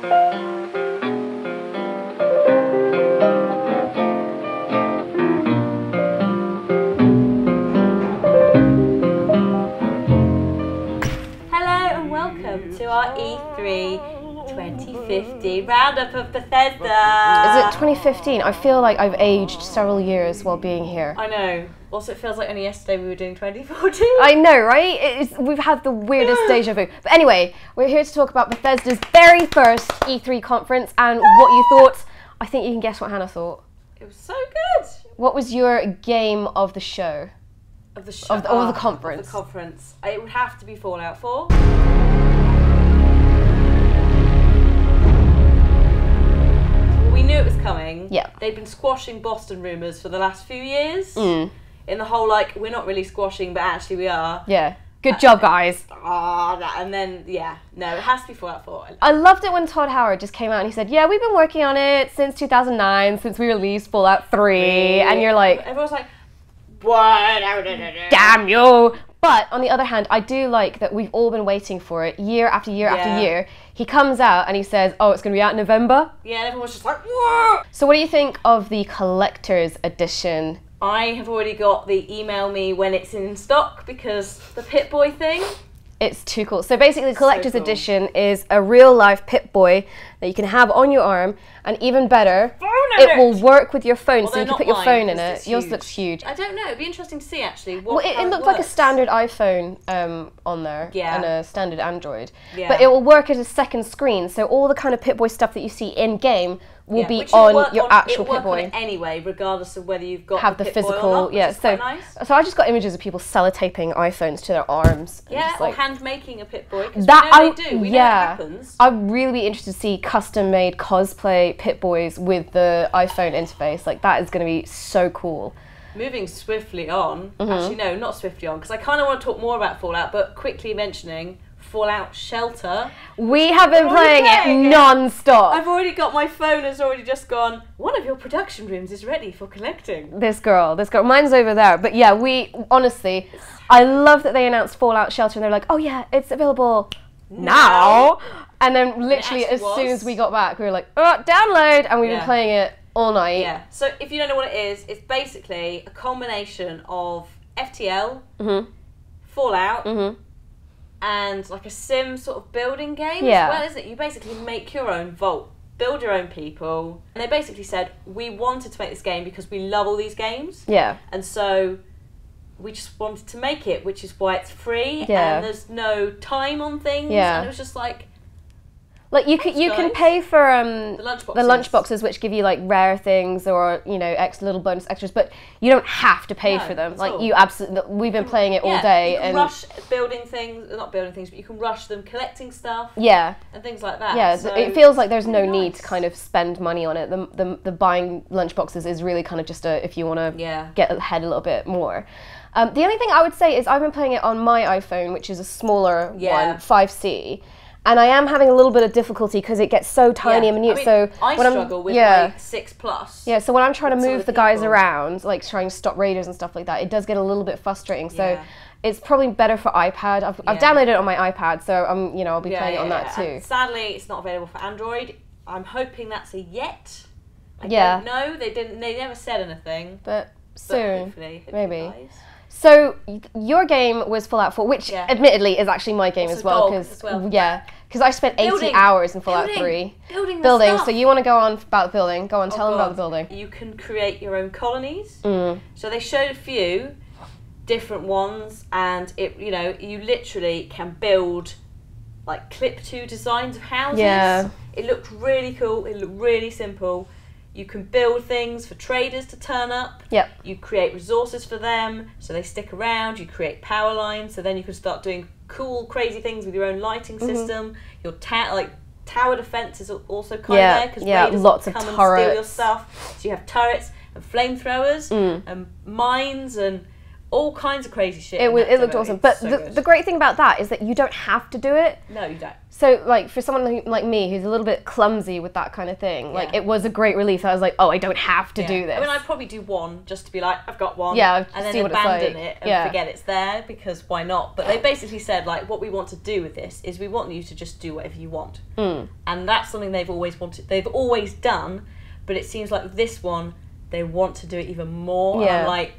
To our E3 2050 Roundup of Bethesda. Is it 2015? I feel like I've aged several years while being here. I know. Also, it feels like only yesterday we were doing 2014. I know, right? We've had the weirdest deja vu. But anyway, we're here to talk about Bethesda's very first E3 conference and what you thought. I think you can guess what Hannah thought. It was so good. What was your game of the show? Of the show? Of the conference. Of the conference. It would have to be Fallout 4. We knew it was coming. Yeah. They've been squashing Boston rumours for the last few years. In the whole, like, we're not really squashing, but actually we are. Yeah. Good job, guys. And then, yeah. No, it has to be Fallout 4. I loved it when Todd Howard just came out and he said, yeah, we've been working on it since 2009, since we released Fallout 3. And you're like... Everyone's like, what? Damn you! But on the other hand, I do like that we've all been waiting for it year after year after year. He comes out and he says, oh, it's going to be out in November. Yeah, and everyone's just like, what? So what do you think of the collector's edition? I have already got the email me when it's in stock because the Pip-Boy thing. It's too cool. So basically, the collector's edition is a real-life Pip-Boy that you can have on your arm, and even better, it will work with your phone, so you can put your phone in it. Yours looks huge. I don't know. It'd be interesting to see actually. Well, it looked like a standard iPhone on there, and a standard Android. But it will work as a second screen, so all the kind of Pip-Boy stuff that you see in game will be on your actual Pip-Boy anyway, regardless of whether you've got the Pip-Boy physical. or not, Yeah, so I just got images of people sellotaping iPhones to their arms. Yeah, or hand making a Pip-Boy, because we know they do. We know it happens. I'd really be interested to see custom-made cosplay Pip-Boys with the iPhone interface. Like, that is going to be so cool. Moving swiftly on, actually no, not swiftly on, because I kind of want to talk more about Fallout, but quickly mentioning Fallout Shelter. We have been playing it non-stop. I've already got, my phone has already just gone, one of your production rooms is ready for collecting. This girl, mine's over there. But yeah, honestly, I love that they announced Fallout Shelter and they're like, oh yeah, it's available now. And then literally as soon as we got back, we were like, oh, download, and we've been playing it all night. Yeah, so if you don't know what it is, it's basically a combination of FTL, Fallout, and like a sim sort of building game as well, isn't it? You basically make your own vault, build your own people, and they basically said, we wanted to make this game because we love all these games. Yeah. And so we just wanted to make it, which is why it's free, and there's no time on things, and it was just like you can pay for the lunchboxes, which give you like rare things or little bonus extras, but you don't have to pay for them. Like you absolutely, we've been playing it all day. You can rush building things, not building things, but you can rush them collecting stuff. Yeah. And things like that. Yeah, so it feels like there's no need to kind of spend money on it. The buying lunchboxes is really kind of just if you want to get ahead a little bit more. The only thing I would say is I've been playing it on my iPhone, which is a smaller one, 5C. And I am having a little bit of difficulty because it gets so tiny and minute. So I struggle with my 6+. Yeah, so when I'm trying to move the guys around, like trying to stop raiders and stuff like that, it does get a little bit frustrating. So it's probably better for iPad. I've downloaded it on my iPad, so I'll be playing it on that too. And sadly, it's not available for Android. I'm hoping that's a yet. I don't know. They never said anything. But soon, hopefully maybe. So your game was Fallout 4, which admittedly is actually my game as well, because I spent 80 hours in Fallout 3 building. So you want to go on about the building? Go on, tell them about the building. You can create your own colonies. So they showed a few different ones, and you literally can build like clip-to designs of houses. Yeah. It looked really cool. It looked really simple. You can build things for traders to turn up. Yep. You create resources for them so they stick around. You create power lines so then you can start doing cool, crazy things with your own lighting system. Your tower defense is also kind of there because raiders lots will come of and steal your stuff. So you have turrets and flamethrowers and mines and all kinds of crazy shit. It looked awesome. But the great thing about that is that you don't have to do it. No, you don't. So, like, for someone like me who's a little bit clumsy with that kind of thing, like, it was a great relief. I was like, oh, I don't have to do this. I mean, I'd probably do one just to be like, I've got one. Yeah, and then abandon it and forget it's there, because why not? But they basically said, like, what we want to do with this is we want you to just do whatever you want. And that's something they've always wanted. They've always done, but it seems like this one, they want to do it even more. And I'm like,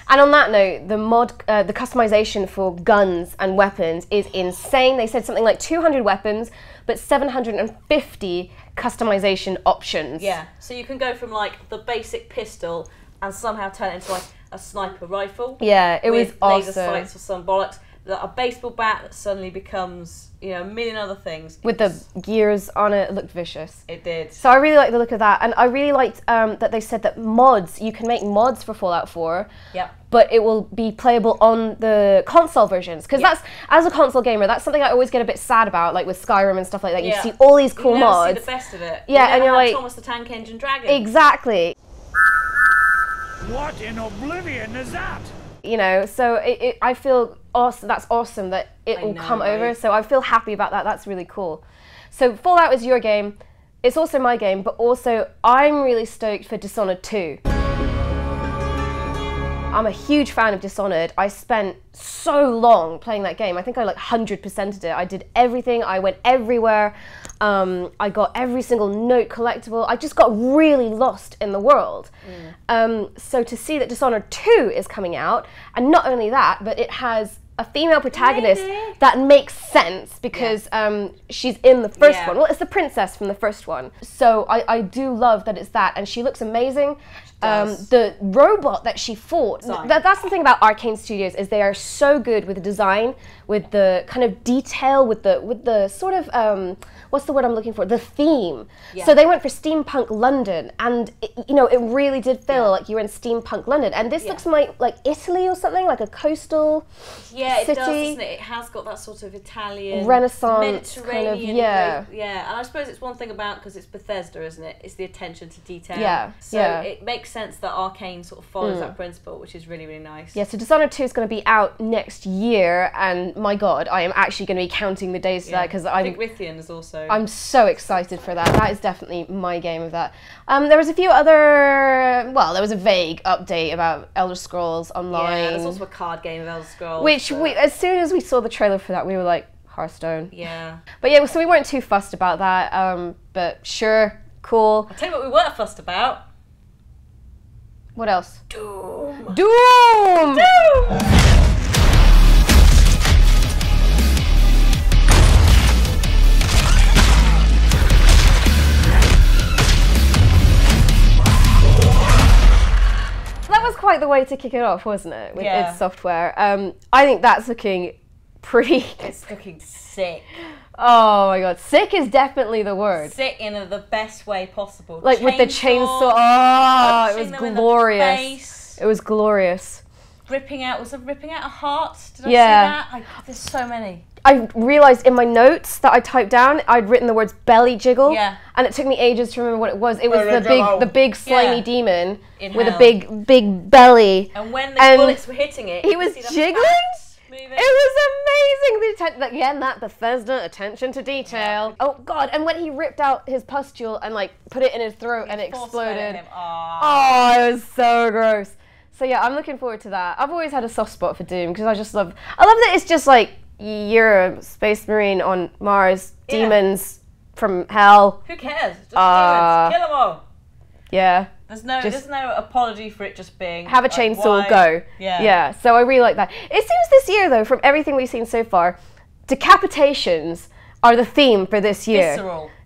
and on that note, the customization for guns and weapons is insane. They said something like 200 weapons, but 750 customization options. Yeah, so you can go from like the basic pistol and somehow turn it into like a sniper rifle. Yeah, it was awesome. Laser sights or some bollocks. A baseball bat that suddenly becomes, you know, a million other things. With the gears on it, it looked vicious. It did. So I really like the look of that, and I really liked that they said that you can make mods for Fallout 4. Yep. But it will be playable on the console versions, because that's, as a console gamer, that's something I always get a bit sad about, like with Skyrim and stuff like that. You see all these cool mods. You never see the best of it. Yeah, and you're like, Thomas the Tank Engine Dragon. Exactly. What in oblivion is that? You know, so I feel awesome. That's awesome that it will come over. So I feel happy about that. That's really cool. So Fallout is your game. It's also my game, but also I'm really stoked for Dishonored 2. I'm a huge fan of Dishonored. I spent so long playing that game. I think I like 100%ed it. I did everything. I went everywhere. I got every single note collectible. I just got really lost in the world. So to see that Dishonored 2 is coming out, and not only that, but it has a female protagonist that makes sense because she's in the first one. Well, it's the princess from the first one. So I do love that it's that, and she looks amazing. The robot that she fought, that's the thing about Arcane Studios, is they are so good with the design, with the kind of detail, with the sort of, what's the word I'm looking for? The theme. So they went for steampunk London, and it really did feel like you were in steampunk London. And this looks like Italy or something, like a coastal city. It does, doesn't it? It has got that sort of Italian, Renaissance Mediterranean, kind of, And I suppose it's one thing about, because it's Bethesda, isn't it? It's the attention to detail. So it makes sense that Arcane sort of follows that principle, which is really, really nice. Yeah, so Dishonored 2 is going to be out next year, and my God, I am actually going to be counting the days to that, because I think Rithian is also... I'm so excited for that. That is definitely my game of that. There was a few other... Well, there was a vague update about Elder Scrolls Online. Yeah, there's also a card game of Elder Scrolls. Which, as soon as we saw the trailer for that, we were like, Hearthstone. Yeah. But yeah, so we weren't too fussed about that, but sure, cool. I'll tell you what we were fussed about. What else? Doom! Doom! That was quite the way to kick it off, wasn't it? With id Software. I think that's looking pretty... It's looking sick. Oh my God, sick is definitely the word. Sick in the best way possible. Like with the chainsaw. Oh, it was glorious. It was glorious. Ripping out a heart? Did I see that? There's so many. I realised in my notes that I typed down, I'd written the words belly jiggle. Yeah. And it took me ages to remember what it was. It was the big slimy demon with a big belly. And when the bullets were hitting it, he was jiggling. It was amazing. Again, that Bethesda attention to detail. Yeah. Oh God! And when he ripped out his pustule and like put it in his throat and it exploded. Oh, it was so gross. So yeah, I'm looking forward to that. I've always had a soft spot for Doom because I love that it's just like you're a space marine on Mars, demons from hell. Who cares? Just demons. Kill them all. Yeah. There's no apology for it just being... Have a chainsaw, go. Yeah, so I really like that. It seems this year, though, from everything we've seen so far, decapitations are the theme for this year.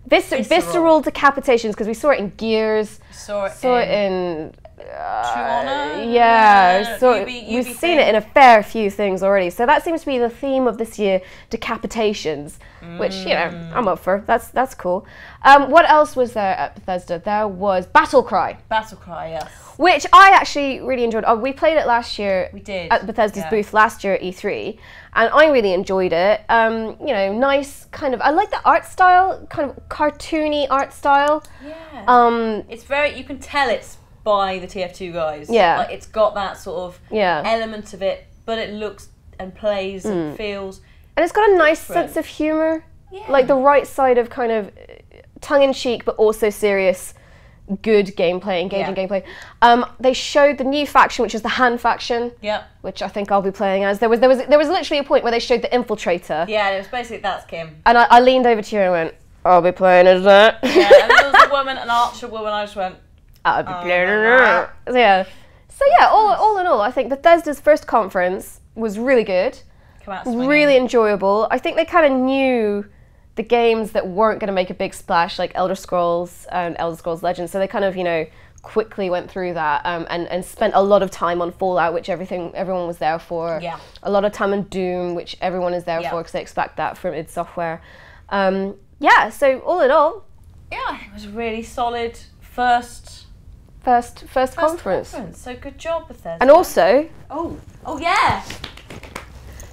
Visceral decapitations, because we saw it in Gears. Saw it in... True Honor? Yeah, we've seen it in a fair few things already. So that seems to be the theme of this year, decapitations, which, I'm up for. That's cool. What else was there at Bethesda? There was BattleCry. BattleCry, yes. Which I actually really enjoyed. We played it last year. We did. At Bethesda's booth last year at E3, and I really enjoyed it. Nice kind of. I like the art style, kind of cartoony art style. Yeah. It's very. You can tell it's by the TF2 guys. Yeah. Like, it's got that sort of element of it, but it looks and plays and feels. And it's got a nice sense of humour. Yeah. Like the right side of kind of tongue-in-cheek, but also serious, good gameplay, engaging gameplay. They showed the new faction, which is the Han faction. Yeah. Which I think I'll be playing as. There was literally a point where they showed the Infiltrator. Yeah, it was basically, that's Kim. And I leaned over to you and went, I'll be playing as that. Yeah, and there was a woman, an archer woman, I just went, I'll be playing as that. Yeah. So yeah, all in all, I think Bethesda's first conference was really good. Really enjoyable. I think they kind of knew the games that weren't going to make a big splash, like Elder Scrolls and Elder Scrolls Legends. So they kind of, quickly went through that and spent a lot of time on Fallout, which everyone was there for. Yeah. A lot of time on Doom, which everyone is there for because they expect that from id Software. So all in all, it was a really solid first conference. So good job, Bethesda. And also, oh yeah,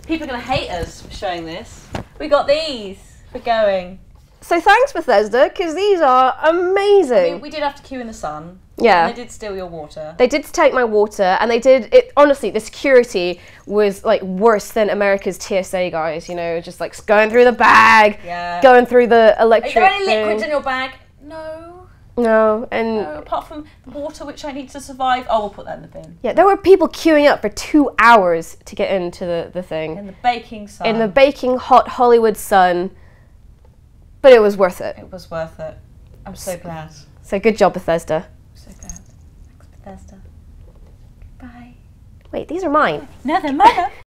people are gonna hate us for showing this. We got these for going. So thanks, Bethesda, because these are amazing. I mean, we did have to queue in the sun. Yeah. And they did steal your water. They did take my water, and they did it. Honestly, the security was like worse than America's TSA guys. Just like going through the bag, going through the electric. Are there any liquids in your bag? No. No, apart from the water, which I need to survive. Oh, we'll put that in the bin. Yeah, there were people queuing up for 2 hours to get into the thing. In the baking sun. In the baking hot Hollywood sun. But it was worth it. It was worth it. I'm so glad. So good job, Bethesda. I'm so glad. Thanks, Bethesda. Bye. Wait, these are mine. No, they're mine.